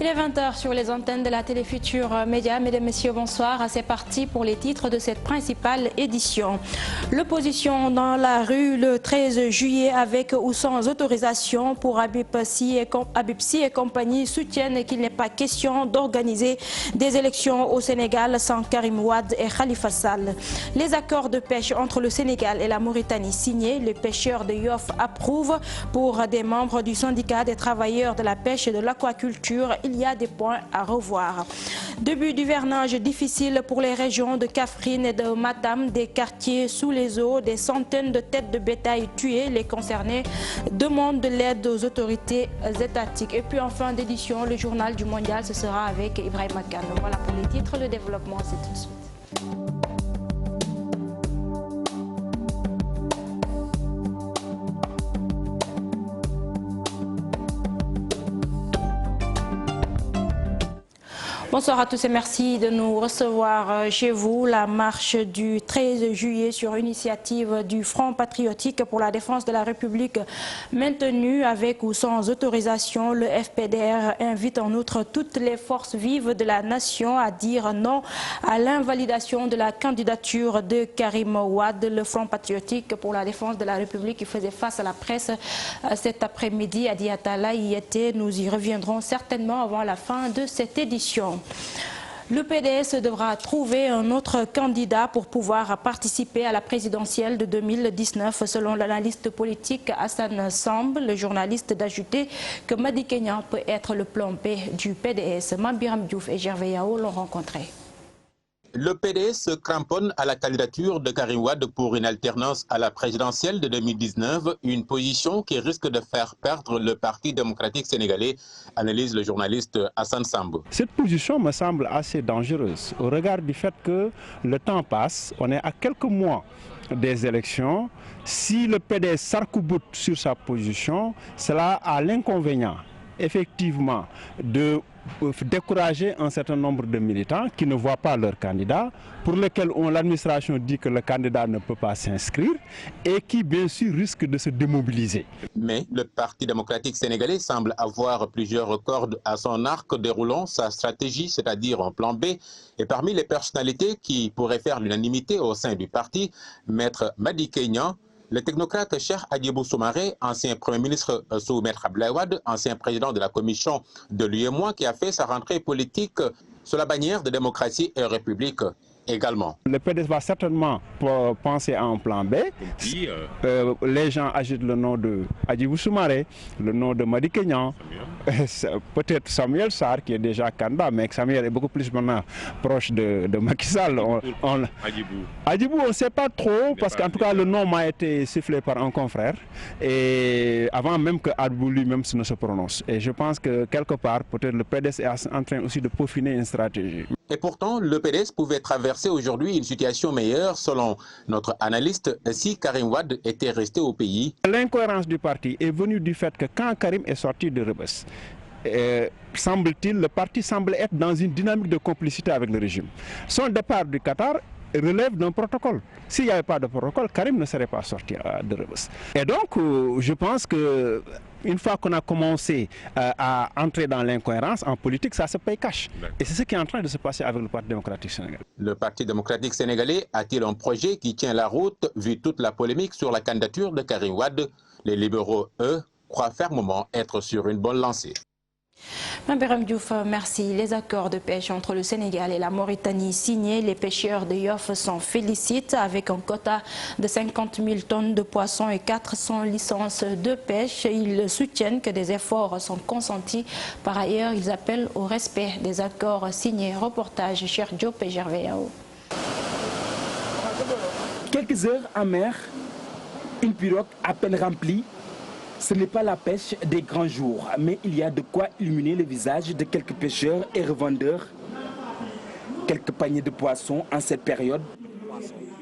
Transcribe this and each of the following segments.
Il est 20h sur les antennes de la télé Futurs Médias. Mesdames, Messieurs, bonsoir. C'est parti pour les titres de cette principale édition. L'opposition dans la rue le 13 juillet avec ou sans autorisation pour Habib Sy et compagnie soutiennent qu'il n'est pas question d'organiser des élections au Sénégal sans Karim Wade et Khalifa Sall. Les accords de pêche entre le Sénégal et la Mauritanie signés, les pêcheurs de Yoff approuvent. Pour des membres du syndicat des travailleurs de la pêche et de l'aquaculture, il y a des points à revoir. Début d'hivernage difficile pour les régions de Kaffrine et de Matam, des quartiers sous les eaux, des centaines de têtes de bétail tuées. Les concernés demandent de l'aide aux autorités étatiques. Et puis en fin d'édition, le journal du mondial, ce sera avec Ibrahim Khan. Voilà pour les titres, le développement, c'est tout de suite. Bonsoir à tous et merci de nous recevoir chez vous. La marche du 13 juillet sur initiative du Front patriotique pour la défense de la République maintenue avec ou sans autorisation. Le FPDR invite en outre toutes les forces vives de la nation à dire non à l'invalidation de la candidature de Karim Wade. Le Front patriotique pour la défense de la République qui faisait face à la presse cet après-midi. Adi Atala y était. Nous y reviendrons certainement avant la fin de cette édition. Le PDS devra trouver un autre candidat pour pouvoir participer à la présidentielle de 2019, selon l'analyste politique Hassan Samb. Le journaliste d'ajouter que Madi Kenyan peut être le plan B du PDS. Mambiram Diouf et Gervais Yao l'ont rencontré. Le PDS se cramponne à la candidature de Karim Wade pour une alternance à la présidentielle de 2019, une position qui risque de faire perdre le Parti démocratique sénégalais, analyse le journaliste Hassan Samb. Cette position me semble assez dangereuse au regard du fait que le temps passe, on est à quelques mois des élections. Si le PDS s'arc-boute sur sa position, cela a l'inconvénient effectivement de décourager un certain nombre de militants qui ne voient pas leur candidat, pour lesquels l'administration dit que le candidat ne peut pas s'inscrire et qui bien sûr risque de se démobiliser. Mais le Parti démocratique sénégalais semble avoir plusieurs cordes à son arc déroulant sa stratégie, c'est-à-dire un plan B. Et parmi les personnalités qui pourraient faire l'unanimité au sein du parti, Maître Madi Kenyan, le technocrate Cheikh Hadjibou Soumaré, ancien Premier ministre sous Maître Abdoulaye Wade, ancien président de la commission de l'UEMOA qui a fait sa rentrée politique sous la bannière de démocratie et république également. Le PDS va certainement penser à un plan B. Les gens agitent le nom de Hadjibou Soumaré, le nom de Madi Kenyan, peut-être Samuel Sarr qui est déjà candidat, mais Samuel est beaucoup plus maintenant proche de Macky Sall. Hadjibou, on ne sait pas trop, parce qu'en tout cas le nom m'a été sifflé par un confrère, et avant même que Hadjibou lui-même ne se prononce. Et je pense que quelque part, peut-être le PDS est en train aussi de peaufiner une stratégie. Et pourtant, le PDS pouvait traverser aujourd'hui une situation meilleure, selon notre analyste, si Karim Wade était resté au pays. L'incohérence du parti est venue du fait que quand Karim est sorti de Rebeuss, semble-t-il, le parti semble être dans une dynamique de complicité avec le régime. Son départ du Qatar relève d'un protocole. S'il n'y avait pas de protocole, Karim ne serait pas sorti de Rebeuss. Et donc, je pense que une fois qu'on a commencé à entrer dans l'incohérence en politique, ça se paye cash. Et c'est ce qui est en train de se passer avec le Parti démocratique sénégalais. Le Parti démocratique sénégalais a-t-il un projet qui tient la route, vu toute la polémique sur la candidature de Karim Wade? Les libéraux, eux, croient fermement être sur une bonne lancée. Mambiram Diouf, merci. Les accords de pêche entre le Sénégal et la Mauritanie signés, les pêcheurs de Yoff s'en félicitent avec un quota de 50 000 tonnes de poissons et 400 licences de pêche. Ils soutiennent que des efforts sont consentis. Par ailleurs, ils appellent au respect des accords signés. Reportage Cher Diop et Gervais Yao. Quelques heures en mer, une pirogue à peine remplie. Ce n'est pas la pêche des grands jours, mais il y a de quoi illuminer le visage de quelques pêcheurs et revendeurs. Quelques paniers de poissons en cette période.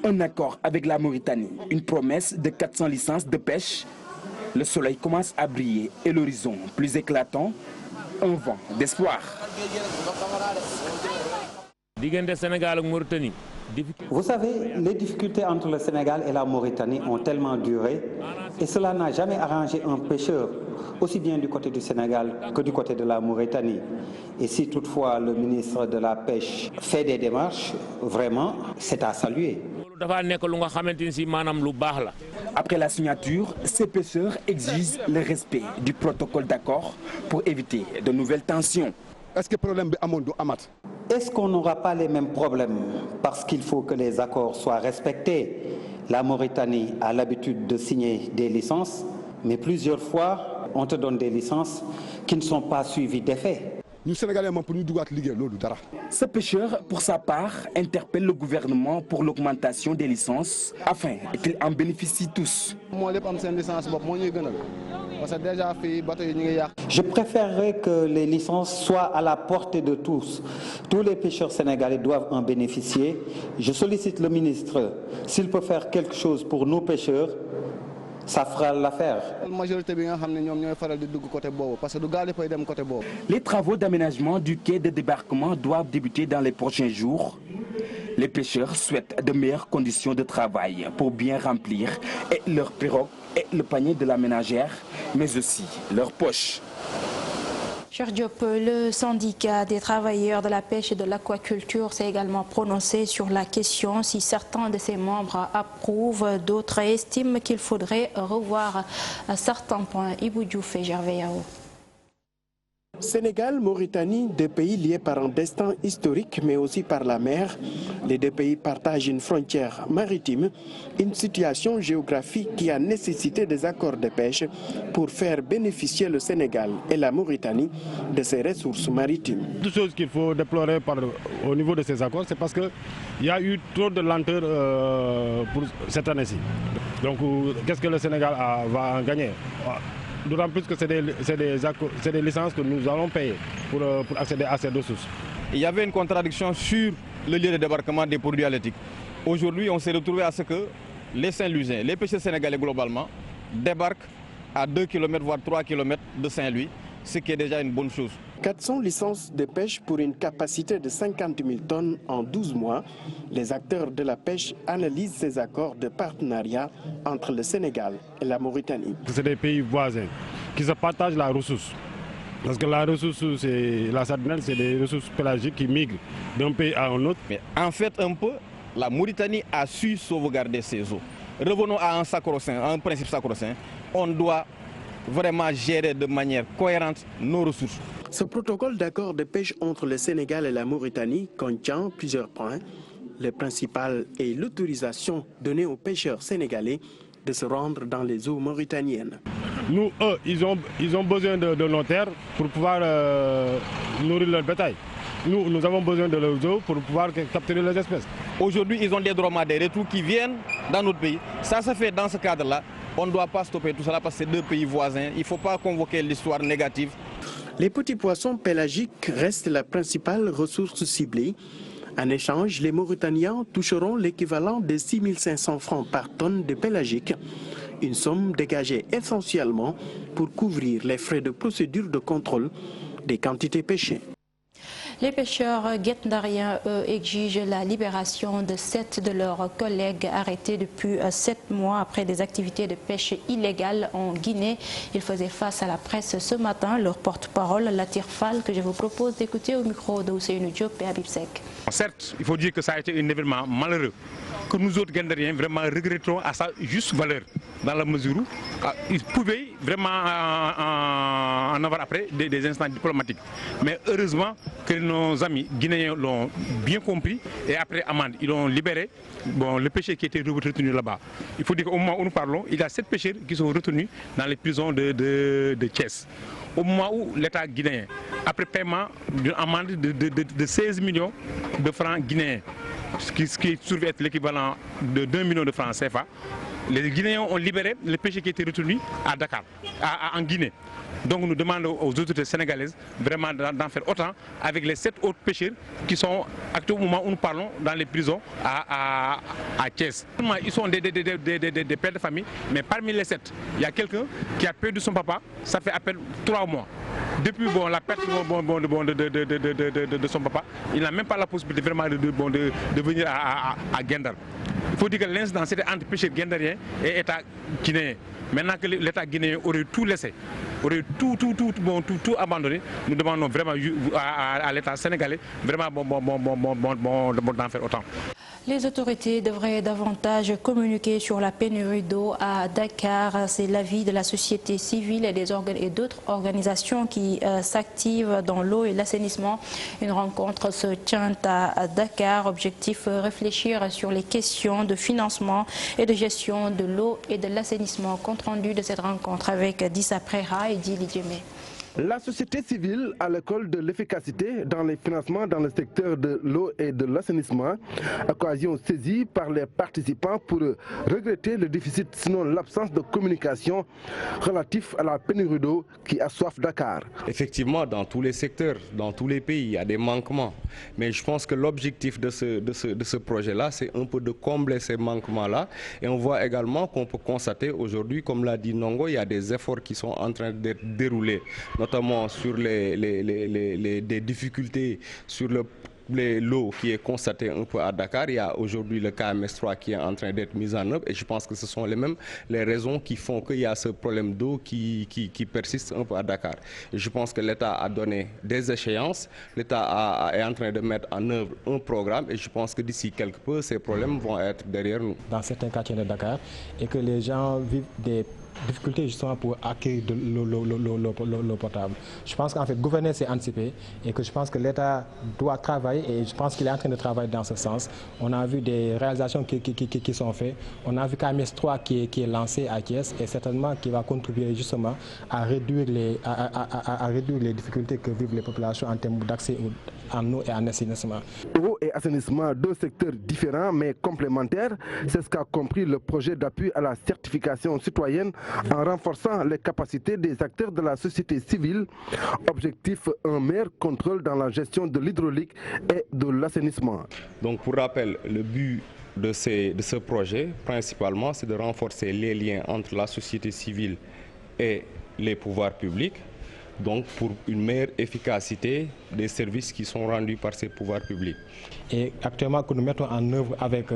Un accord avec la Mauritanie, une promesse de 400 licences de pêche. Le soleil commence à briller et l'horizon plus éclatant. Un vent d'espoir. Vous savez, les difficultés entre le Sénégal et la Mauritanie ont tellement duré Et cela n'a jamais arrangé un pêcheur, aussi bien du côté du Sénégal que du côté de la Mauritanie. Et si toutefois le ministre de la Pêche fait des démarches, vraiment, c'est à saluer. Après la signature, ces pêcheurs exigent le respect du protocole d'accord pour éviter de nouvelles tensions. Est-ce qu'on n'aura pas les mêmes problèmes parce qu'il faut que les accords soient respectés? La Mauritanie a l'habitude de signer des licences, mais plusieurs fois, on te donne des licences qui ne sont pas suivies d'effet. Ce pêcheur, pour sa part, interpelle le gouvernement pour l'augmentation des licences afin qu'ils en bénéficient tous. Je préférerais que les licences soient à la portée de tous. Tous les pêcheurs sénégalais doivent en bénéficier. Je sollicite le ministre, s'il peut faire quelque chose pour nos pêcheurs, ça fera l'affaire. Les travaux d'aménagement du quai de débarquement doivent débuter dans les prochains jours. Les pêcheurs souhaitent de meilleures conditions de travail pour bien remplir leurs pirogues et le panier de la ménagère, mais aussi leurs poches. Cher Diop, le syndicat des travailleurs de la pêche et de l'aquaculture s'est également prononcé sur la question. Si certains de ses membres approuvent, d'autres estiment qu'il faudrait revoir à certains points. Ibou Diouf et Gervais Yao. Sénégal, Mauritanie, deux pays liés par un destin historique mais aussi par la mer. Les deux pays partagent une frontière maritime, une situation géographique qui a nécessité des accords de pêche pour faire bénéficier le Sénégal et la Mauritanie de ses ressources maritimes. Deux choses qu'il faut déplorer au niveau de ces accords, c'est parce qu'il y a eu trop de lenteur pour cette année-ci. Donc qu'est-ce que le Sénégal va en gagner? D'autant plus que c'est des licences que nous allons payer pour accéder à ces ressources. Il y avait une contradiction sur le lieu de débarquement des produits halieutiques. Aujourd'hui, on s'est retrouvé à ce que les Saint-Louisiens, les pêcheurs sénégalais globalement, débarquent à 2 km voire 3 km de Saint-Louis, ce qui est déjà une bonne chose. 400 licences de pêche pour une capacité de 50 000 tonnes en 12 mois. Les acteurs de la pêche analysent ces accords de partenariat entre le Sénégal et la Mauritanie. C'est des pays voisins qui se partagent la ressource. Parce que la ressource, la sardinelle, c'est des ressources pélagiques qui migrent d'un pays à un autre. Mais en fait, un peu, la Mauritanie a su sauvegarder ses eaux. Revenons à un principe sacro-saint. On doit vraiment gérer de manière cohérente nos ressources. Ce protocole d'accord de pêche entre le Sénégal et la Mauritanie contient plusieurs points. Le principal est l'autorisation donnée aux pêcheurs sénégalais de se rendre dans les eaux mauritaniennes. Nous, eux, ils ont besoin de nos terres pour pouvoir nourrir leur bétail. Nous avons besoin de leurs eaux pour pouvoir capturer les espèces. Aujourd'hui, ils ont des dromadaires et tout qui viennent dans notre pays. Ça se fait dans ce cadre-là. On ne doit pas stopper tout cela parce que c'est deux pays voisins. Il ne faut pas convoquer l'histoire négative. Les petits poissons pélagiques restent la principale ressource ciblée. En échange, les Mauritaniens toucheront l'équivalent de 6 500 francs par tonne de pélagique, une somme dégagée essentiellement pour couvrir les frais de procédure de contrôle des quantités pêchées. Les pêcheurs guet-ndariens, eux, exigent la libération de 7 de leurs collègues arrêtés depuis 7 mois après des activités de pêche illégales en Guinée. Ils faisaient face à la presse ce matin. Leur porte-parole, Latir Fall, que je vous propose d'écouter au micro de Ousseynou Diop et Habib Sek. Certes, il faut dire que ça a été un événement malheureux, que nous autres guet-ndariens vraiment regrettons à sa juste valeur, dans la mesure où ils pouvaient vraiment en avoir après des instants diplomatiques. Mais heureusement que nos amis guinéens l'ont bien compris et après amende, ils l'ont libéré. Bon, le pêcheur qui était retenu là-bas. Il faut dire qu'au moment où nous parlons, il y a 7 pêcheurs qui sont retenus dans les prisons de Thiès. Au moment où l'État guinéen, après paiement d'une amende de 16 millions de francs guinéens, ce qui se trouve être l'équivalent de 2 millions de francs CFA, les Guinéens ont libéré les pêcheurs qui étaient retenus à Dakar, en Guinée. Donc nous demandons aux autorités sénégalaises vraiment d'en faire autant avec les 7 autres pêcheurs qui sont actuellement au moment où nous parlons dans les prisons à Thiès. Ils sont des pères de famille, mais parmi les 7, il y a quelqu'un qui a perdu son papa, ça fait à peine 3 mois. Depuis la perte de son papa, il n'a même pas la possibilité vraiment de venir à Guet-Ndar. Il faut dire que l'incident c'était entre pêcheurs guet-ndariens et État guinéen. Maintenant que l'État guinéen aurait tout laissé, aurait tout abandonné, nous demandons vraiment à l'État sénégalais vraiment d'en faire autant. Les autorités devraient davantage communiquer sur la pénurie d'eau à Dakar. C'est l'avis de la société civile et d'autres organisations qui s'activent dans l'eau et l'assainissement. Une rencontre se tient à Dakar. Objectif, réfléchir sur les questions de financement et de gestion de l'eau et de l'assainissement. Compte rendu de cette rencontre avec Dissa Preha et Dili Djemé. La société civile à l'école de l'efficacité dans les financements dans le secteur de l'eau et de l'assainissement, occasion saisie par les participants pour regretter le déficit, sinon l'absence de communication relatif à la pénurie d'eau qui assoiffe Dakar. Effectivement, dans tous les secteurs, dans tous les pays, il y a des manquements. Mais je pense que l'objectif de ce projet-là, c'est un peu de combler ces manquements-là. Et on voit également qu'on peut constater aujourd'hui, comme l'a dit Nongo, il y a des efforts qui sont en train d'être déroulés, notamment sur des difficultés sur l'eau qui est constatée un peu à Dakar. Il y a aujourd'hui le KMS3 qui est en train d'être mis en œuvre et je pense que ce sont les raisons qui font qu'il y a ce problème d'eau qui persiste un peu à Dakar. Et je pense que l'État a donné des échéances, l'État est en train de mettre en œuvre un programme et je pense que d'ici quelque peu, ces problèmes vont être derrière nous. Dans certains quartiers de Dakar et que les gens vivent des difficultés justement pour acquérir de l'eau potable. Je pense qu'en fait, gouverner, c'est anticiper et que je pense que l'État doit travailler et je pense qu'il est en train de travailler dans ce sens. On a vu des réalisations qui sont faites. On a vu KMS3 qui est lancé à Thiès et certainement qui va contribuer justement à réduire les difficultés que vivent les populations en termes d'accès en eau et en assainissement. Eau et assainissement, deux secteurs différents mais complémentaires. C'est ce qu'a compris le projet d'appui à la certification citoyenne en renforçant les capacités des acteurs de la société civile. Objectif, un meilleur contrôle dans la gestion de l'hydraulique et de l'assainissement. Donc pour rappel, le but de ce projet, principalement, c'est de renforcer les liens entre la société civile et les pouvoirs publics. Donc pour une meilleure efficacité des services qui sont rendus par ces pouvoirs publics. Et actuellement que nous mettons en œuvre avec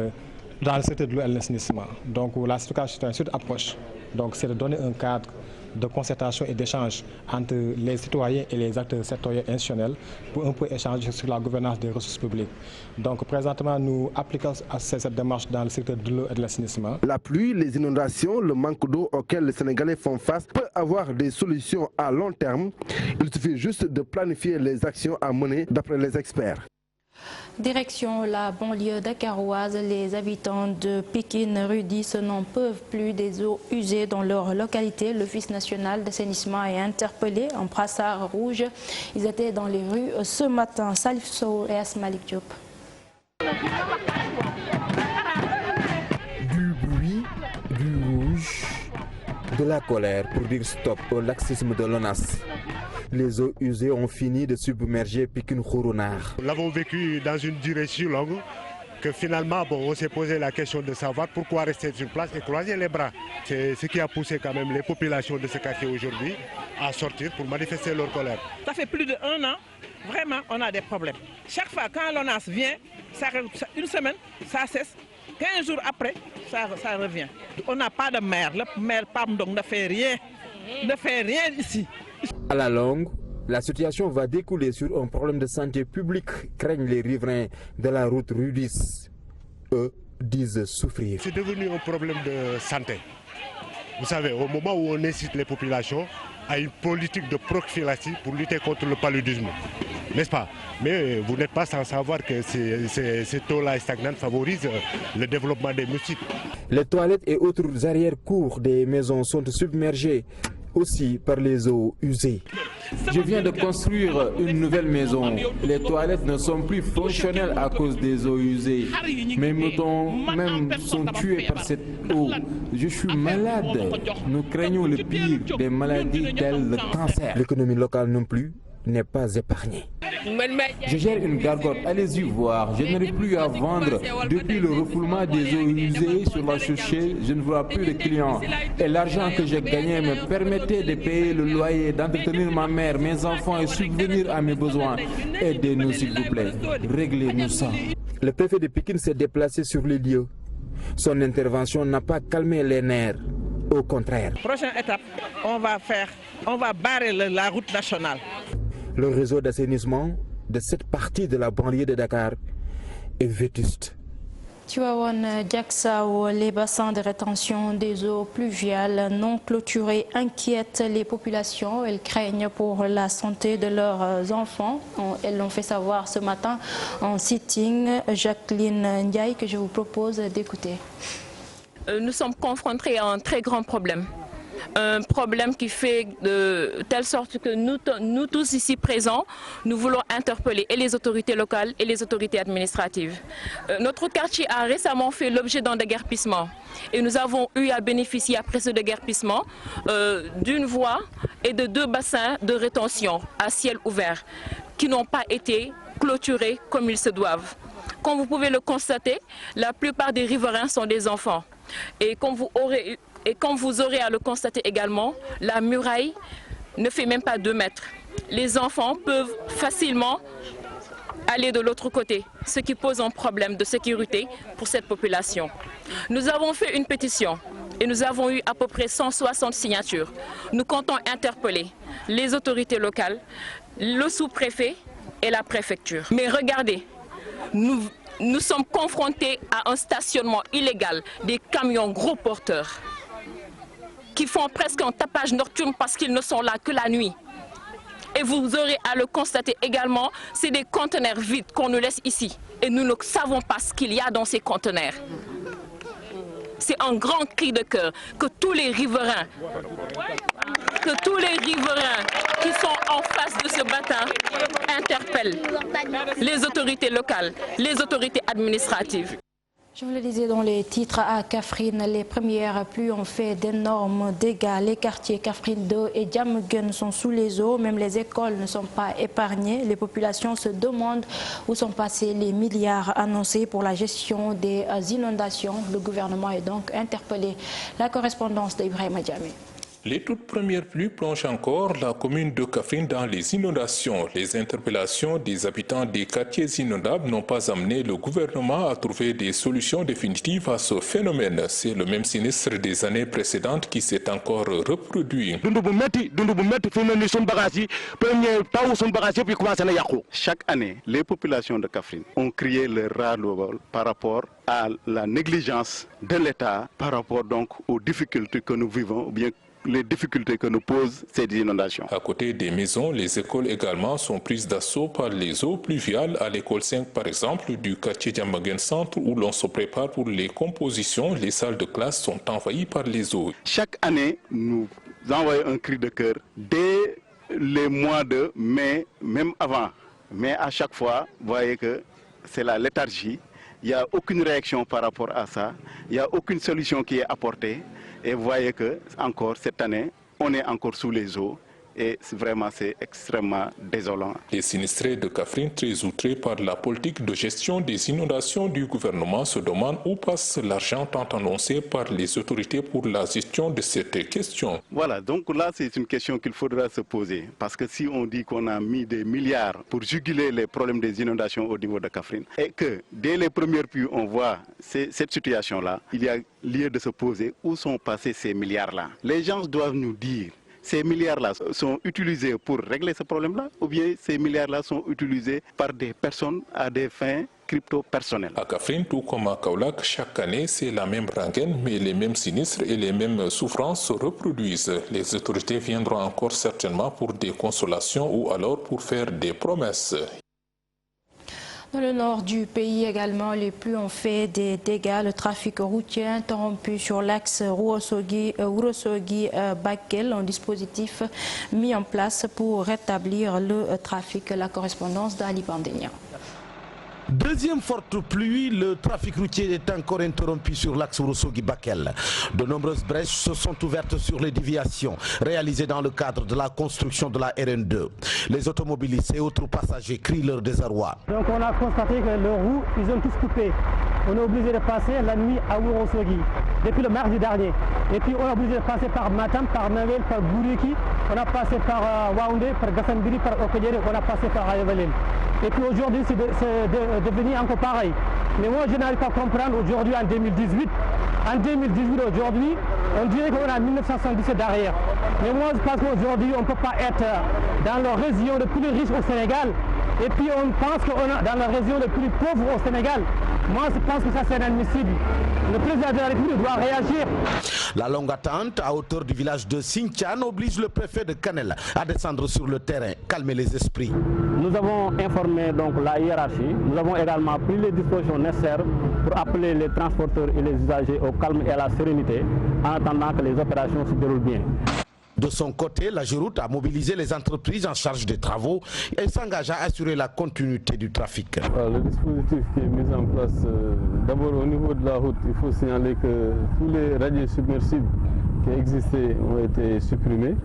dans le secteur de l'eau et de l'assainissement. Donc la certification c'est une approche. Donc c'est de donner un cadre de concertation et d'échange entre les citoyens et les acteurs sectoriels institutionnels pour un peu échanger sur la gouvernance des ressources publiques. Donc présentement, nous appliquons cette démarche dans le secteur de l'eau et de l'assainissement. La pluie, les inondations, le manque d'eau auquel les Sénégalais font face peut avoir des solutions à long terme. Il suffit juste de planifier les actions à mener d'après les experts. Direction la banlieue dakaroise, les habitants de Pikine rue 10 n'en peuvent plus des eaux usées dans leur localité. L'Office national d'assainissement est interpellé en brassard rouge. Ils étaient dans les rues ce matin. Salif Sow et Asmalik Diop. Du bruit, du rouge, de la colère pour dire stop au laxisme de l'ONAS. Les eaux usées ont fini de submerger Pikine Khourounar. Nous l'avons vécu dans une durée si longue que finalement on s'est posé la question de savoir pourquoi rester sur place et croiser les bras. C'est ce qui a poussé quand même les populations de ce quartier aujourd'hui à sortir pour manifester leur colère. Ça fait plus d'1 an, vraiment on a des problèmes. Chaque fois quand l'ONAS vient, une semaine, ça cesse. 15 jours après, ça revient. On n'a pas de maire. Le maire Pamdong ne fait rien ici. À la longue, la situation va découler sur un problème de santé publique, craignent les riverains de la route rue 10. Eux disent souffrir. C'est devenu un problème de santé. Vous savez, au moment où on incite les populations à une politique de prophylaxie pour lutter contre le paludisme, n'est-ce pas? Mais vous n'êtes pas sans savoir que ces taux-là stagnants favorisent le développement des moustiques. Les toilettes et autres arrière-cours des maisons sont submergées aussi par les eaux usées. Je viens de construire une nouvelle maison. Les toilettes ne sont plus fonctionnelles à cause des eaux usées. Mes moutons même sont tués par cette eau. Je suis malade. Nous craignons le pire des maladies telles le cancer. L'économie locale non plus n'est pas épargnée. Je gère une gargote, allez-y voir. Je n'arrive plus à vendre. Depuis le refoulement des eaux usées sur la chaussée, je ne vois plus de clients. Et l'argent que j'ai gagné me permettait de payer le loyer, d'entretenir ma mère, mes enfants et subvenir à mes besoins. Aidez-nous s'il vous plaît. Réglez-nous ça. Le préfet de Pikine s'est déplacé sur les lieux. Son intervention n'a pas calmé les nerfs Au contraire. Prochaine étape, on va barrer la route nationale. Le réseau d'assainissement de cette partie de la banlieue de Dakar est vétuste. Tivaouane, Diacksao, les bassins de rétention des eaux pluviales non clôturés inquiètent les populations. Elles craignent pour la santé de leurs enfants. Elles l'ont fait savoir ce matin en sitting. Jacqueline Ndiaye, que je vous propose d'écouter. Nous sommes confrontés à un très grand problème. Un problème qui fait de telle sorte que nous tous ici présents, nous voulons interpeller et les autorités locales et les autorités administratives. Notre quartier a récemment fait l'objet d'un déguerpissement et nous avons eu à bénéficier après ce déguerpissement d'une voie et de 2 bassins de rétention à ciel ouvert qui n'ont pas été clôturés comme ils se doivent. Comme vous pouvez le constater, la plupart des riverains sont des enfants. Et comme vous aurez à le constater également, la muraille ne fait même pas 2 mètres. Les enfants peuvent facilement aller de l'autre côté, ce qui pose un problème de sécurité pour cette population. Nous avons fait une pétition et nous avons eu à peu près 160 signatures. Nous comptons interpeller les autorités locales, le sous-préfet et la préfecture. Mais regardez, nous sommes confrontés à un stationnement illégal des camions gros porteurs qui font presque un tapage nocturne parce qu'ils ne sont là que la nuit. Et vous aurez à le constater également, c'est des conteneurs vides qu'on nous laisse ici. Et nous ne savons pas ce qu'il y a dans ces conteneurs. C'est un grand cri de cœur que tous les riverains qui sont en face de ce bassin interpellent les autorités locales, les autorités administratives. Je vous le disais dans les titres, à Kaffrine, les premières pluies ont fait d'énormes dégâts. Les quartiers Kaffrine 2 et Diamaguène sont sous les eaux. Même les écoles ne sont pas épargnées. Les populations se demandent où sont passés les milliards annoncés pour la gestion des inondations. Le gouvernement est donc interpellé. La correspondance d'Ibrahima Diamé. Les toutes premières pluies plongent encore la commune de Kaffrine dans les inondations. Les interpellations des habitants des quartiers inondables n'ont pas amené le gouvernement à trouver des solutions définitives à ce phénomène. C'est le même sinistre des années précédentes qui s'est encore reproduit. Chaque année, les populations de Kaffrine ont crié leur ras-le-bol par rapport à la négligence de l'État, par rapport donc aux difficultés que nous vivons, ou bien les difficultés que nous posent ces inondations. À côté des maisons, les écoles également sont prises d'assaut par les eaux pluviales. À l'école 5 par exemple du quartier Diamaguène Centre où l'on se prépare pour les compositions, les salles de classe sont envahies par les eaux. Chaque année, nous envoyons un cri de cœur dès les mois de mai, même avant. Mais à chaque fois, vous voyez que c'est la léthargie. Il n'y a aucune réaction par rapport à ça. Il n'y a aucune solution qui est apportée. Et vous voyez que encore cette année, on est encore sous les eaux. Et vraiment, c'est extrêmement désolant. Les sinistrés de Kaffrine, très outrés par la politique de gestion des inondations du gouvernement, se demandent où passe l'argent tant annoncé par les autorités pour la gestion de cette question. Voilà, donc là, c'est une question qu'il faudra se poser. Parce que si on dit qu'on a mis des milliards pour juguler les problèmes des inondations au niveau de Kaffrine, et que dès les premières pluies, on voit cette situation-là, il y a lieu de se poser où sont passés ces milliards-là. Les gens doivent nous dire, ces milliards-là sont utilisés pour régler ce problème-là ou bien ces milliards-là sont utilisés par des personnes à des fins crypto-personnelles? À Kaffrine, tout comme à Kaolack, chaque année, c'est la même rengaine, mais les mêmes sinistres et les mêmes souffrances se reproduisent. Les autorités viendront encore certainement pour des consolations ou alors pour faire des promesses. Dans le nord du pays également, les pluies ont fait des dégâts. Le trafic routier interrompu sur l'axe Ourossogui-Bakel, un dispositif mis en place pour rétablir le trafic. La correspondance d'Ali Bandénia. Deuxième forte pluie, le trafic routier est encore interrompu sur l'axe Ourossogui-Bakel. De nombreuses brèches se sont ouvertes sur les déviations réalisées dans le cadre de la construction de la RN2. Les automobilistes et autres passagers crient leur désarroi. Donc on a constaté que leurs roues, ils ont tous coupé. On est obligé de passer la nuit à Ourossogui, depuis le mardi dernier. Et puis on est obligé de passer par Matam, par Nawel, par Bouriki. On a passé par Waoundé, par Gassambiri, par Okedjere, on a passé par Ayabalène. Et puis aujourd'hui, c'est devenu encore pareil. Mais moi, je n'arrive pas à comprendre aujourd'hui, en 2018, En 2018 aujourd'hui, on dirait qu'on a 1977 derrière. Mais moi je pense qu'aujourd'hui on ne peut pas être dans la région le plus riche au Sénégal et puis on pense qu'on est dans la région le plus pauvre au Sénégal. Moi je pense que ça c'est inadmissible. Le président de la République doit réagir. La longue attente à hauteur du village de Sinthiane oblige le préfet de Kanel à descendre sur le terrain, calmer les esprits. Nous avons informé donc la hiérarchie, nous avons également pris les dispositions nécessaires pour appeler les transporteurs et les usagers au calme et à la sérénité en attendant que les opérations se déroulent bien. De son côté, la Géroute a mobilisé les entreprises en charge des travaux et s'engage à assurer la continuité du trafic. Le dispositif qui est mis en place, d'abord au niveau de la route, il faut signaler que tous les radiers submersibles qui existaient ont été supprimés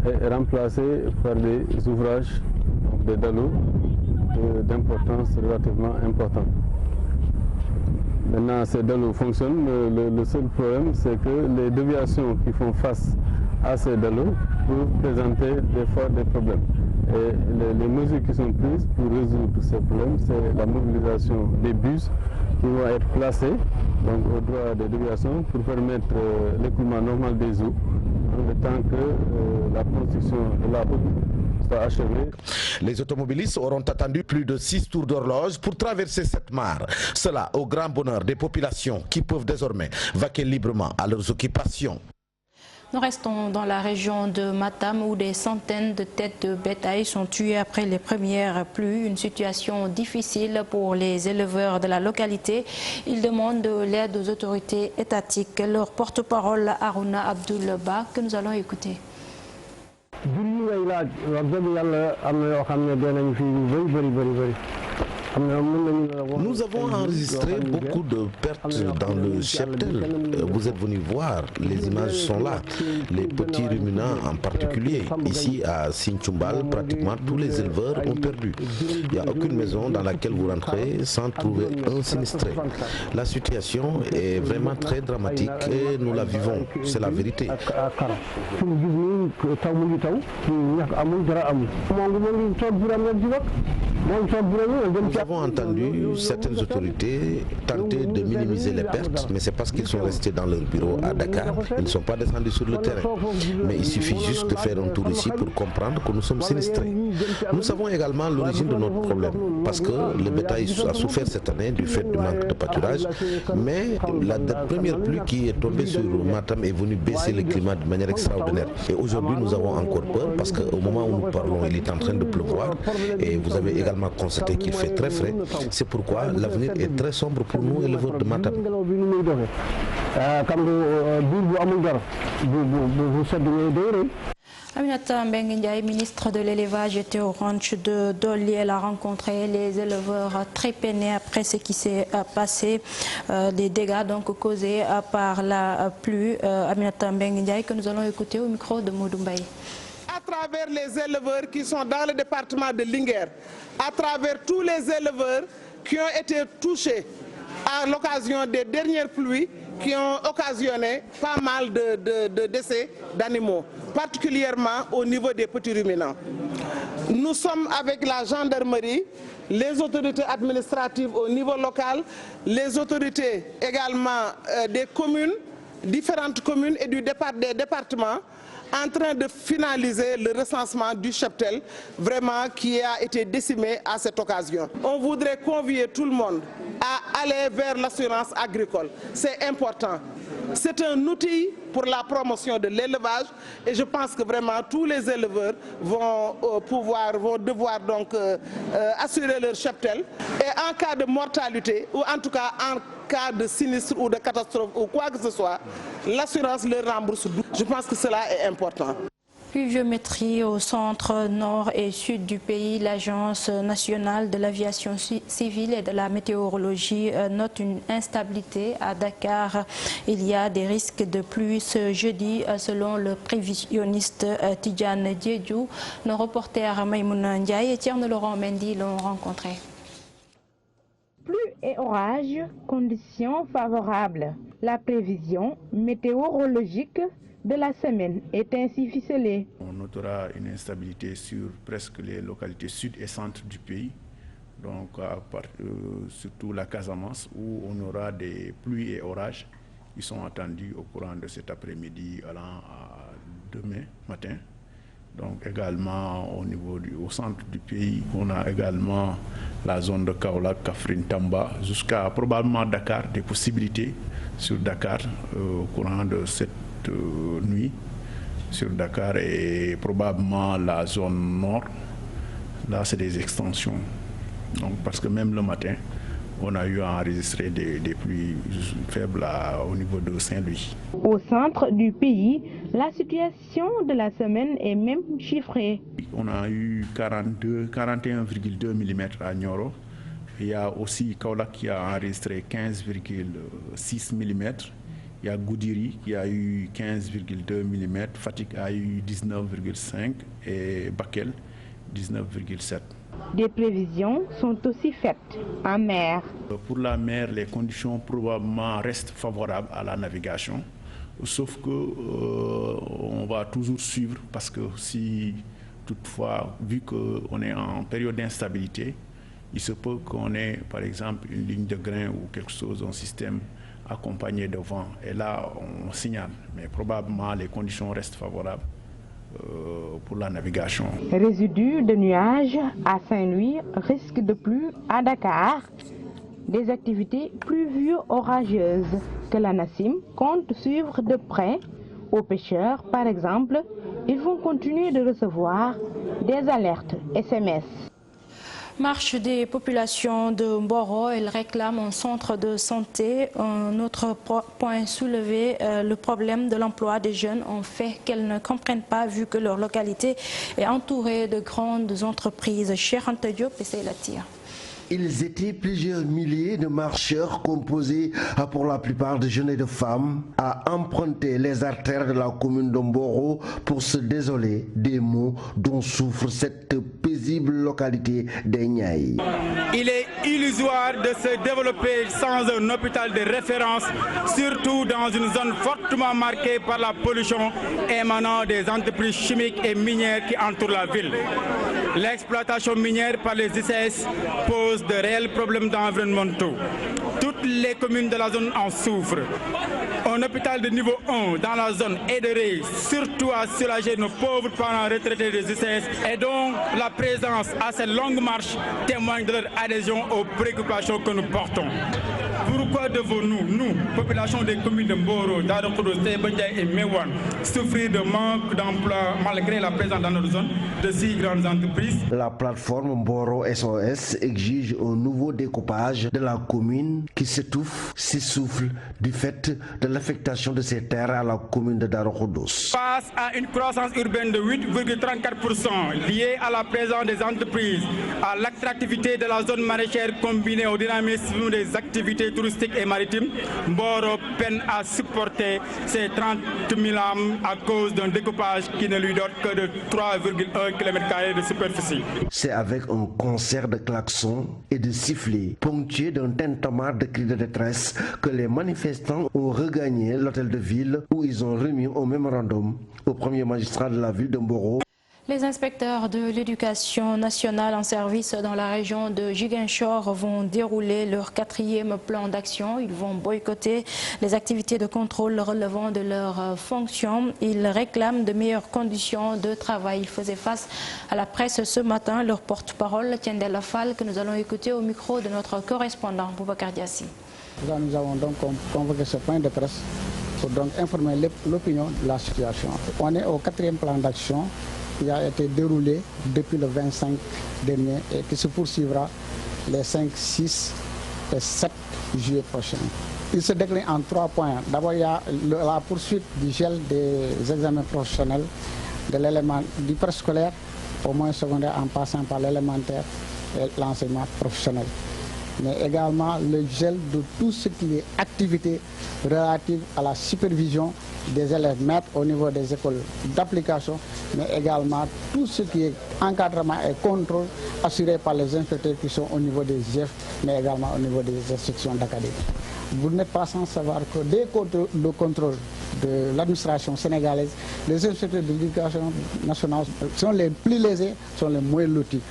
et remplacés par des ouvrages, donc des dallos d'importance relativement importante. Maintenant, ces dallos fonctionnent. Le seul problème, c'est que les déviations qui font face à ces dallos peuvent présenter des fois des problèmes. Et les mesures qui sont prises pour résoudre ces problèmes, c'est la mobilisation des bus qui vont être placés donc, au droit des déviations pour permettre l'écoulement normal des eaux, le temps que la construction de la route soit achevée. Les automobilistes auront attendu plus de 6 tours d'horloge pour traverser cette mare. Cela au grand bonheur des populations qui peuvent désormais vaquer librement à leurs occupations. Nous restons dans la région de Matam où des centaines de têtes de bétail sont tuées après les premières pluies. Une situation difficile pour les éleveurs de la localité. Ils demandent de l'aide aux autorités étatiques. Leur porte-parole Aruna Abdoulba que nous allons écouter. Nous avons enregistré beaucoup de pertes dans le cheptel. Vous êtes venus voir, les images sont là. Les petits ruminants en particulier. Ici à Sinthioumbal, pratiquement tous les éleveurs ont perdu. Il n'y a aucune maison dans laquelle vous rentrez sans trouver un sinistré. La situation est vraiment très dramatique et nous la vivons, c'est la vérité. Nous avons entendu certaines autorités tenter de minimiser les pertes, mais c'est parce qu'ils sont restés dans leur bureau à Dakar. Ils ne sont pas descendus sur le terrain. Mais il suffit juste de faire un tour ici pour comprendre que nous sommes sinistrés. Nous savons également l'origine de notre problème, parce que le bétail a souffert cette année du fait du manque de pâturage, mais la première pluie qui est tombée sur Matam est venue baisser le climat de manière extraordinaire. Et aujourd'hui, nous avons encore peur parce qu'au moment où nous parlons, il est en train de pleuvoir et vous avez également constaté qu'il fait très frais. C'est pourquoi l'avenir est très sombre pour nous, éleveurs de Matam. Aminata Mbengue Ndiaye, ministre de l'élevage, était au ranch de Doli. Elle a rencontré les éleveurs très peinés après ce qui s'est passé, des dégâts donc causés par la pluie. Aminata Mbengue Ndiaye que nous allons écouter au micro de Modou Mbaye. À travers les éleveurs qui sont dans le département de Linguère, à travers tous les éleveurs qui ont été touchés à l'occasion des dernières pluies qui ont occasionné pas mal de décès d'animaux, particulièrement au niveau des petits ruminants. Nous sommes avec la gendarmerie, les autorités administratives au niveau local, les autorités également des communes, différentes communes et des départements, en train de finaliser le recensement du cheptel, vraiment qui a été décimé à cette occasion. On voudrait convier tout le monde à aller vers l'assurance agricole. C'est important. C'est un outil pour la promotion de l'élevage et je pense que vraiment tous les éleveurs vont devoir donc assurer leur cheptel. Et en cas de mortalité, ou en tout cas en cas de sinistre ou de catastrophe ou quoi que ce soit, l'assurance leur rembourse. Je pense que cela est important. Pluviométrie au centre, nord et sud du pays. L'Agence nationale de l'aviation civile et de la météorologie note une instabilité à Dakar. Il y a des risques de pluie ce jeudi selon le prévisionniste Tidjane Diédiou. Nos reporters Maïmouna Ndiaye et Tierno Laurent Mendy l'ont rencontré. Pluie et orage, conditions favorables. La prévision météorologique de la semaine est ainsi ficelée. On notera une instabilité sur presque les localités sud et centre du pays, donc surtout la Casamance où on aura des pluies et orages Ils sont attendus au courant de cet après-midi allant à demain matin. Donc également au centre du pays, on a également la zone de Kaolack, Kaffrine, Tamba, jusqu'à probablement Dakar, des possibilités sur Dakar au courant de cette nuit, sur Dakar et probablement la zone nord. Là, c'est des extensions. Donc, parce que même le matin, on a eu à enregistrer des pluies faibles au niveau de Saint-Louis. Au centre du pays, la situation de la semaine est même chiffrée. On a eu 41,2 mm à Nioro. Il y a aussi Kaolack qui a enregistré 15,6 mm. Il y a Goudiri qui a eu 15,2 mm. Fatick a eu 19,5 et Bakel 19,7. Des prévisions sont aussi faites en mer. Pour la mer, les conditions probablement restent favorables à la navigation, sauf que on va toujours suivre parce que si toutefois, vu qu'on est en période d'instabilité, il se peut qu'on ait par exemple une ligne de grain ou quelque chose, un système accompagné de vent. Et là, on signale, mais probablement les conditions restent favorables pour la navigation. Résidus de nuages à Saint-Louis, risque de pluie à Dakar, des activités pluvio-orageuses que la NACIM compte suivre de près. Aux pêcheurs, par exemple, ils vont continuer de recevoir des alertes SMS. Marche des populations de Mboro, elle réclame un centre de santé. Un autre point soulevé, le problème de l'emploi des jeunes en fait qu'elles ne comprennent pas vu que leur localité est entourée de grandes entreprises. Cheikh Anta Diop et Seyla Tia. Ils étaient plusieurs milliers de marcheurs composés pour la plupart de jeunes et de femmes à emprunter les artères de la commune de Mboro pour se désoler des maux dont souffre cette paisible localité des Niayes. Il est illusoire de se développer sans un hôpital de référence, surtout dans une zone fortement marquée par la pollution émanant des entreprises chimiques et minières qui entourent la ville. L'exploitation minière par les ICS pose de réels problèmes environnementaux. Toutes les communes de la zone en souffrent. Un hôpital de niveau 1 dans la zone aiderait surtout à soulager nos pauvres parents retraités des ICS et donc la présence à cette longue marche témoigne de leur adhésion aux préoccupations que nous portons. Pourquoi devons-nous, nous, population des communes de Mboro, Darokhoudoss, Taïba-Ndiaye et Meouane, souffrir de manque d'emploi malgré la présence dans notre zone de si grandes entreprises? La plateforme Mboro SOS exige un nouveau découpage de la commune qui s'étouffe, s'essouffle du fait de l'affectation de ces terres à la commune de Darokhoudoss. Face à une croissance urbaine de 8,34% liée à la présence des entreprises, à l'attractivité de la zone maraîchère combinée au dynamisme des activités touristiques et maritimes, Mboro peine à supporter ces 30 000 âmes à cause d'un découpage qui ne lui donne que de 3,1 km² de superficie. C'est avec un concert de klaxons et de sifflets ponctué d'un tintamarre de cris de détresse que les manifestants ont regagné l'hôtel de ville où ils ont remis un mémorandum au premier magistrat de la ville de Mboro. Les inspecteurs de l'éducation nationale en service dans la région de Ziguinchor vont dérouler leur 4e plan d'action. Ils vont boycotter les activités de contrôle relevant de leurs fonctions. Ils réclament de meilleures conditions de travail. Ils faisaient face à la presse ce matin. Leur porte-parole, Tiendela Fall, que nous allons écouter au micro de notre correspondant Boubacar Diassi. Nous avons donc convoqué ce point de presse pour donc informer l'opinion de la situation. On est au 4e plan d'action qui a été déroulé depuis le 25 dernier et qui se poursuivra les 5, 6 et 7 juillet prochain. Il se décline en 3 points. D'abord, il y a la poursuite du gel des examens professionnels de l'élément du préscolaire au moins secondaire en passant par l'élémentaire et l'enseignement professionnel. Mais également le gel de tout ce qui est activité relative à la supervision des élèves maîtres au niveau des écoles d'application, mais également tout ce qui est encadrement et contrôle assuré par les inspecteurs qui sont au niveau des IEF, mais également au niveau des instructions d'académie. Vous n'êtes pas sans savoir que dès le contrôle de l'administration sénégalaise, les inspecteurs de l'éducation nationale sont les plus lésés, sont les moins lotis,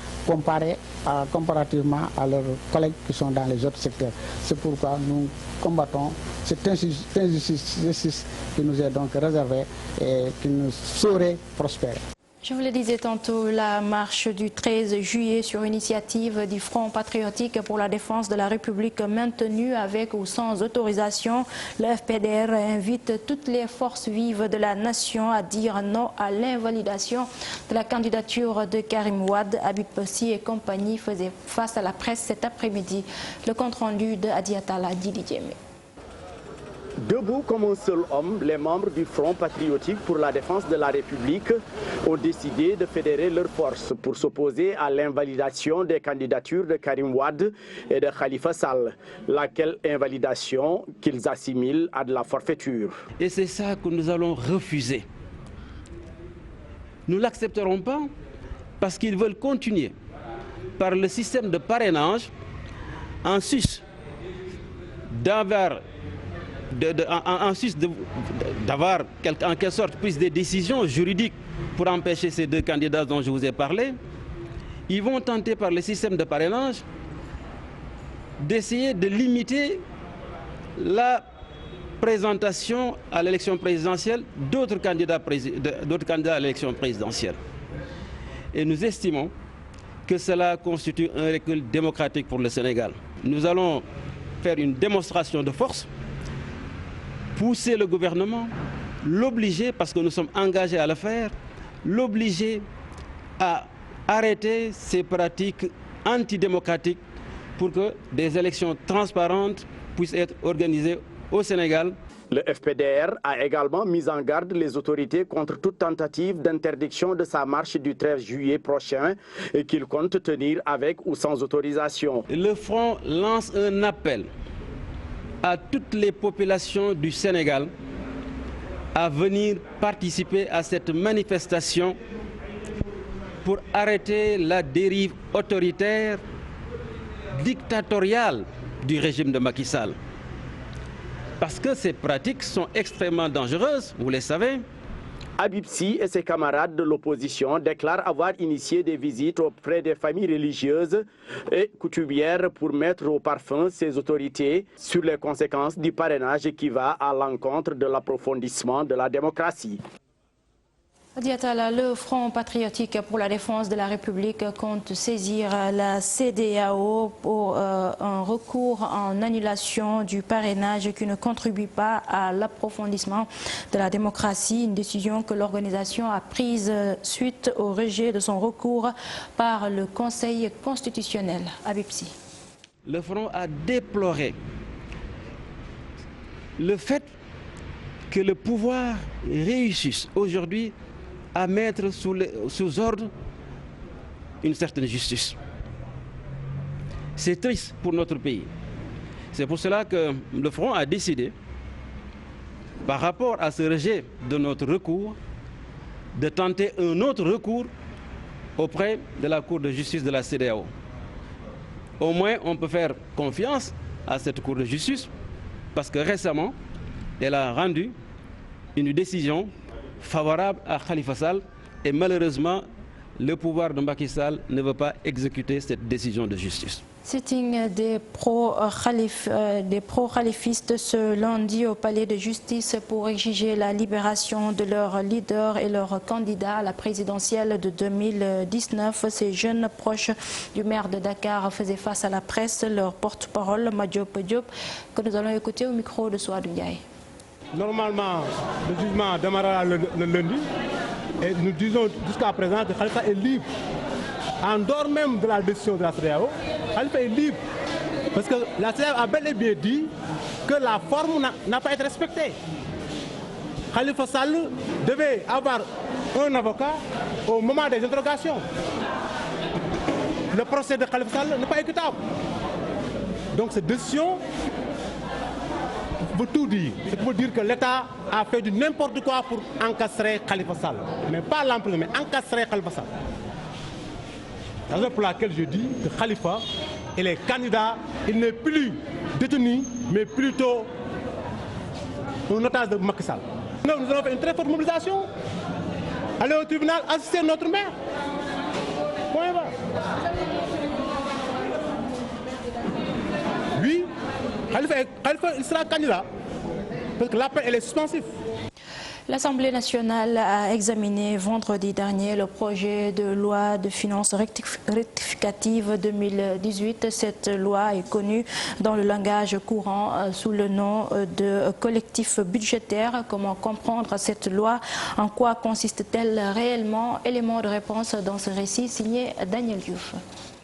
comparativement à leurs collègues qui sont dans les autres secteurs. C'est pourquoi nous combattons cette injustice qui nous est donc réservée et qui ne saurait prospérer. Je vous le disais tantôt, la marche du 13 juillet sur initiative du Front patriotique pour la défense de la République maintenue avec ou sans autorisation. Le FPDR invite toutes les forces vives de la nation à dire non à l'invalidation de la candidature de Karim Wade. Habib Sy et compagnie faisaient face à la presse cet après-midi. Le compte-rendu de Adiatala Djidjemé. Debout comme un seul homme, les membres du Front patriotique pour la défense de la République ont décidé de fédérer leurs forces pour s'opposer à l'invalidation des candidatures de Karim Wade et de Khalifa Sall, laquelle invalidation qu'ils assimilent à de la forfaiture. Et c'est ça que nous allons refuser. Nous ne l'accepterons pas parce qu'ils veulent continuer par le système de parrainage en sus d'avoir en quelque sorte prise des décisions juridiques pour empêcher ces deux candidats dont je vous ai parlé. Ils vont tenter par le système de parrainage d'essayer de limiter la présentation à l'élection présidentielle d'autres candidats à l'élection présidentielle. Et nous estimons que cela constitue un recul démocratique pour le Sénégal. Nous allons faire une démonstration de force, pousser le gouvernement, l'obliger, parce que nous sommes engagés à le faire, l'obliger à arrêter ces pratiques antidémocratiques pour que des élections transparentes puissent être organisées au Sénégal. Le FPDR a également mis en garde les autorités contre toute tentative d'interdiction de sa marche du 13 juillet prochain et qu'il compte tenir avec ou sans autorisation. Le Front lance un appel à toutes les populations du Sénégal à venir participer à cette manifestation pour arrêter la dérive autoritaire, dictatoriale du régime de Macky Sall. Parce que ces pratiques sont extrêmement dangereuses, vous le savez. Habib Sy et ses camarades de l'opposition déclarent avoir initié des visites auprès des familles religieuses et coutumières pour mettre au parfum ces autorités sur les conséquences du parrainage qui va à l'encontre de l'approfondissement de la démocratie. Diatala, le Front patriotique pour la défense de la République compte saisir la CEDEAO pour un recours en annulation du parrainage qui ne contribue pas à l'approfondissement de la démocratie, une décision que l'organisation a prise suite au rejet de son recours par le Conseil constitutionnel. Habib Sy. Le Front a déploré le fait que le pouvoir réussisse aujourd'hui à mettre sous ordre une certaine justice. C'est triste pour notre pays. C'est pour cela que le Front a décidé, par rapport à ce rejet de notre recours, de tenter un autre recours auprès de la Cour de justice de la CEDEAO. Au moins, on peut faire confiance à cette Cour de justice parce que récemment, elle a rendu une décision favorable à Khalifa Sall et malheureusement, le pouvoir de Macky Sall ne veut pas exécuter cette décision de justice. Sitting des pro-khalifistes ce lundi au palais de justice pour exiger la libération de leur leader et leur candidat à la présidentielle de 2019. Ces jeunes proches du maire de Dakar faisaient face à la presse. Leur porte-parole, Madiop Diop, que nous allons écouter au micro de Souadou Ndiaye. Normalement, le jugement démarrera le lundi et nous disons jusqu'à présent que Khalifa est libre. En dehors même de la décision de la CEDEAO, Khalifa est libre. Parce que la CEDEAO a bel et bien dit que la forme n'a pas été respectée. Khalifa Sall devait avoir un avocat au moment des interrogations. Le procès de Khalifa Sall n'est pas équitable. Donc cette décision veut tout dire. C'est pour dire que l'État a fait du n'importe quoi pour encastrer Khalifa Sall. Mais pas l'emprisonner, mais encastrer Khalifa Sall. C'est la raison pour laquelle je dis que Khalifa, il est candidat, il n'est plus détenu, mais plutôt un otage de Macky Sall. Nous allons faire une très forte mobilisation. Aller au tribunal, assister notre maire. Point barre. Oui, Khalifa il sera candidat parce que l'appel est suspensif. L'Assemblée nationale a examiné vendredi dernier le projet de loi de finances rectificative 2018. Cette loi est connue dans le langage courant sous le nom de collectif budgétaire. Comment comprendre cette loi? En quoi consiste-t-elle réellement? Élément de réponse dans ce récit signé Daniel Diouf.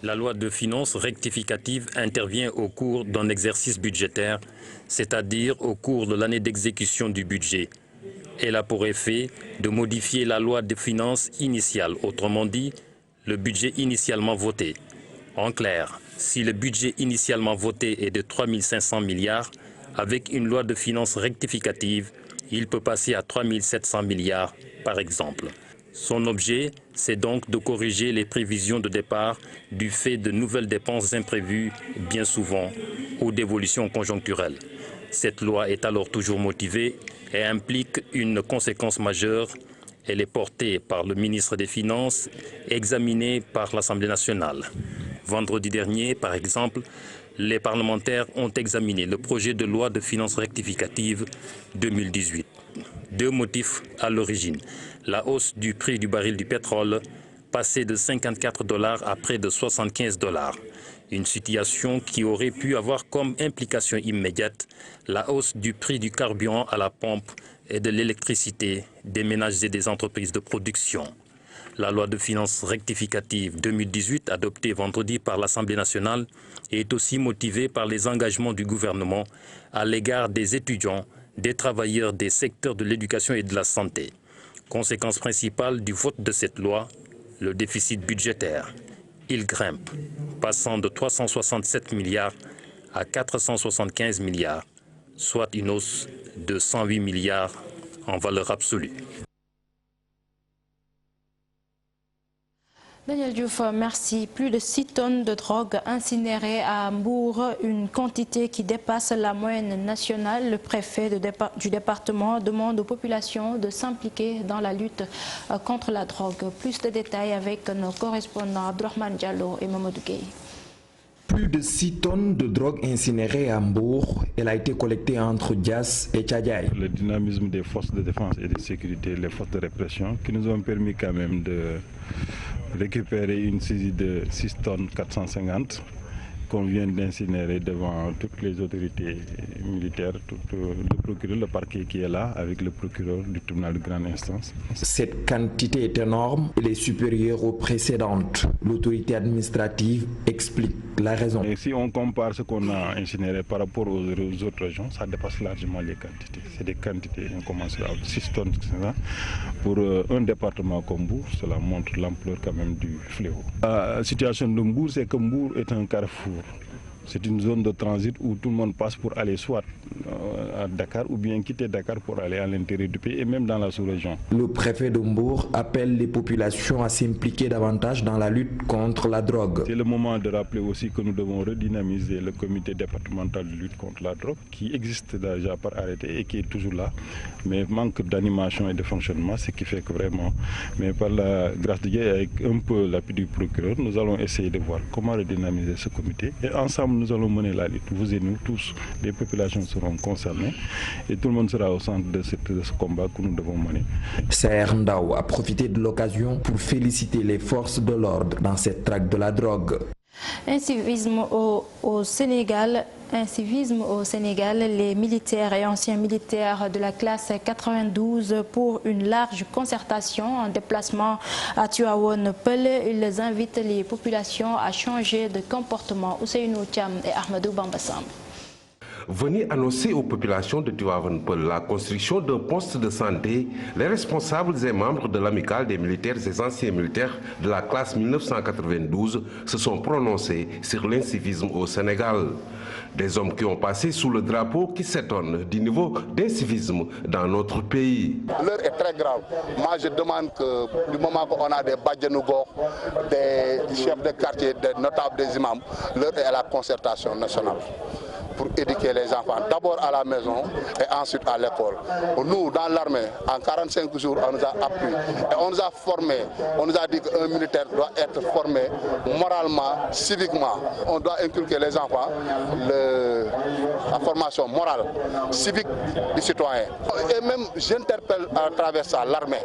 La loi de finances rectificative intervient au cours d'un exercice budgétaire, c'est-à-dire au cours de l'année d'exécution du budget. Elle a pour effet de modifier la loi de finances initiale, autrement dit, le budget initialement voté. En clair, si le budget initialement voté est de 3 500 milliards, avec une loi de finances rectificative, il peut passer à 3 700 milliards, par exemple. Son objet, c'est donc de corriger les prévisions de départ du fait de nouvelles dépenses imprévues, bien souvent, ou d'évolutions conjoncturelles. Cette loi est alors toujours motivée et implique une conséquence majeure. Elle est portée par le ministre des Finances, examinée par l'Assemblée nationale. Vendredi dernier, par exemple, les parlementaires ont examiné le projet de loi de finances rectificative 2018. Deux motifs à l'origine. La hausse du prix du baril du pétrole, passé de $54 à près de $75. Une situation qui aurait pu avoir comme implication immédiate la hausse du prix du carburant à la pompe et de l'électricité des ménages et des entreprises de production. La loi de finances rectificative 2018, adoptée vendredi par l'Assemblée nationale, est aussi motivée par les engagements du gouvernement à l'égard des étudiants, des travailleurs des secteurs de l'éducation et de la santé. Conséquence principale du vote de cette loi, le déficit budgétaire. Il grimpe, passant de 367 milliards à 475 milliards, soit une hausse de 108 milliards en valeur absolue. Daniel Diouf, merci. Plus de 6 tonnes de drogue incinérées à Mbour, une quantité qui dépasse la moyenne nationale. Le préfet du département demande aux populations de s'impliquer dans la lutte contre la drogue. Plus de détails avec nos correspondants Abdourahmane Diallo et Mamadou Gueye. Plus de 6 tonnes de drogue incinérée à Mbour. Elle a été collectée entre Dias et Tchadjaï. Le dynamisme des forces de défense et de sécurité, les forces de répression, qui nous ont permis quand même de récupérer une saisie de 6 tonnes 450 qu'on vient d'incinérer devant toutes les autorités militaires, le procureur, le parquet qui est là, avec le procureur du tribunal de grande instance. Cette quantité est énorme, elle est supérieure aux précédentes. L'autorité administrative explique la raison. Et si on compare ce qu'on a incinéré par rapport aux autres régions, ça dépasse largement les quantités. C'est des quantités incommensurables. 6 tonnes, pour un département comme Mbour, cela montre l'ampleur quand même du fléau. La situation de Mbour, c'est que Mbour est un carrefour. C'est une zone de transit où tout le monde passe pour aller soit à Dakar ou bien quitter Dakar pour aller à l'intérieur du pays et même dans la sous-région. Le préfet de Mbour appelle les populations à s'impliquer davantage dans la lutte contre la drogue. C'est le moment de rappeler aussi que nous devons redynamiser le comité départemental de lutte contre la drogue qui existe déjà par arrêté et qui est toujours là, mais manque d'animation et de fonctionnement, ce qui fait que vraiment, mais par la grâce de Dieu et avec un peu l'appui du procureur, nous allons essayer de voir comment redynamiser ce comité et ensemble nous allons mener la lutte. Vous et nous tous, les populations seront concernées et tout le monde sera au centre de ce combat que nous devons mener. Saher Ndao a profité de l'occasion pour féliciter les forces de l'ordre dans cette traque de la drogue. Incivisme au Sénégal, les militaires et anciens militaires de la classe 92 pour une large concertation en déplacement à Tivaouane-Peulh. Ils invitent les populations à changer de comportement. Ousseynou Thiam et Ahmadou Bambassam. Venir annoncer aux populations de Tivaouane-Peulh la construction d'un poste de santé, les responsables et membres de l'amicale des militaires et anciens militaires de la classe 1992 se sont prononcés sur l'incivisme au Sénégal. Des hommes qui ont passé sous le drapeau qui s'étonnent du niveau d'incivisme dans notre pays. L'heure est très grave. Moi je demande que du moment qu'on a des Badjanougor, des chefs de quartier, des notables, des imams, l'heure est à la concertation nationale. pour éduquer les enfants, d'abord à la maison et ensuite à l'école. Nous, dans l'armée, en 45 jours, on nous a appris et on nous a formés. On nous a dit qu'un militaire doit être formé moralement, civiquement. On doit inculquer les enfants la formation morale, civique du citoyen. Et même, j'interpelle à travers ça l'armée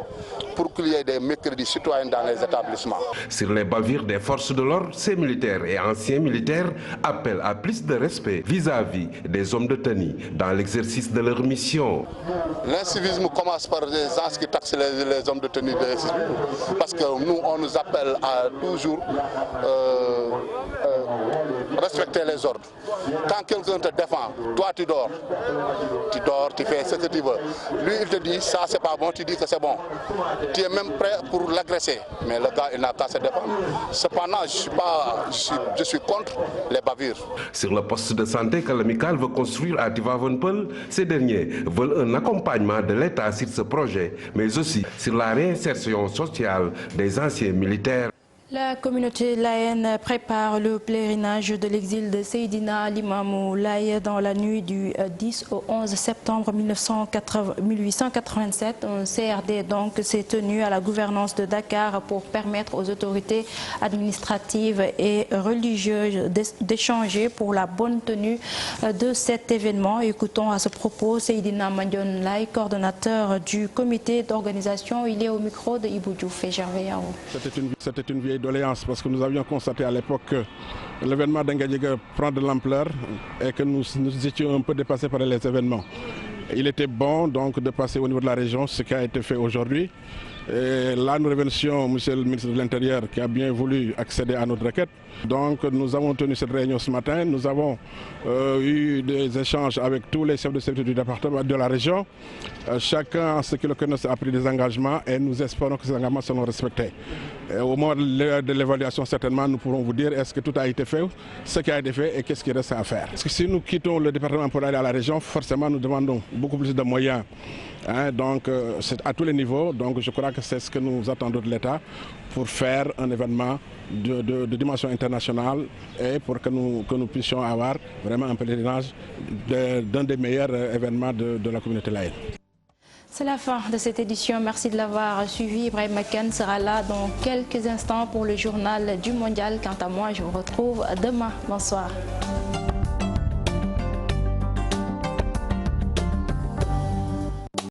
pour qu'il y ait des mercredis citoyens dans les établissements. Sur les bavures des forces de l'ordre, ces militaires et anciens militaires appellent à plus de respect vis-à-vis des hommes de tenue dans l'exercice de leur mission. L'incivisme commence par des gens qui taxent les hommes de tenue de civisme, parce que nous, on nous appelle à toujours respecter les ordres. Quand quelqu'un te défend, toi tu dors, tu fais ce que tu veux. Lui, il te dit ça c'est pas bon, tu dis que c'est bon. Tu es même prêt pour l'agresser, mais le gars il n'a qu'à se défendre. Cependant, je suis contre les bavures. Sur le poste de santé que l'amicale veut construire à Tivaouane-Peulh, ces derniers veulent un accompagnement de l'État sur ce projet, mais aussi sur la réinsertion sociale des anciens militaires. La communauté laïenne prépare le pèlerinage de l'exil de Seydina Limamou Laye dans la nuit du 10 au 11 septembre 1887. Un CRD donc s'est tenu à la gouvernance de Dakar pour permettre aux autorités administratives et religieuses d'échanger pour la bonne tenue de cet événement. Écoutons à ce propos Seydina Mandione Laye, coordonnateur du comité d'organisation. Il est au micro de Ibou Diouf et Gervais Yao. C'était une vieille doléance parce que nous avions constaté à l'époque que l'événement d'Engadjiga prend de l'ampleur et que nous étions un peu dépassés par les événements. Il était bon donc de passer au niveau de la région, ce qui a été fait aujourd'hui. Et là, nous remercions M. le ministre de l'Intérieur qui a bien voulu accéder à notre requête. Donc, nous avons tenu cette réunion ce matin. Nous avons eu des échanges avec tous les chefs de service du département, de la région. Chacun, en ce qui le connaît, a pris des engagements et nous espérons que ces engagements seront respectés. Et au moment de l'évaluation, certainement, nous pourrons vous dire est-ce que tout a été fait, ce qui a été fait et qu'est-ce qui reste à faire. Parce que si nous quittons le département pour aller à la région, forcément, nous demandons beaucoup plus de moyens. Donc, c'est à tous les niveaux. Donc, je crois que c'est ce que nous attendons de l'État pour faire un événement de dimension internationale et pour que nous puissions avoir vraiment un pèlerinage d'un des meilleurs événements de la communauté laïenne. C'est la fin de cette édition. Merci de l'avoir suivi. Ibrahim Makan sera là dans quelques instants pour le journal du Mondial. Quant à moi, je vous retrouve demain. Bonsoir.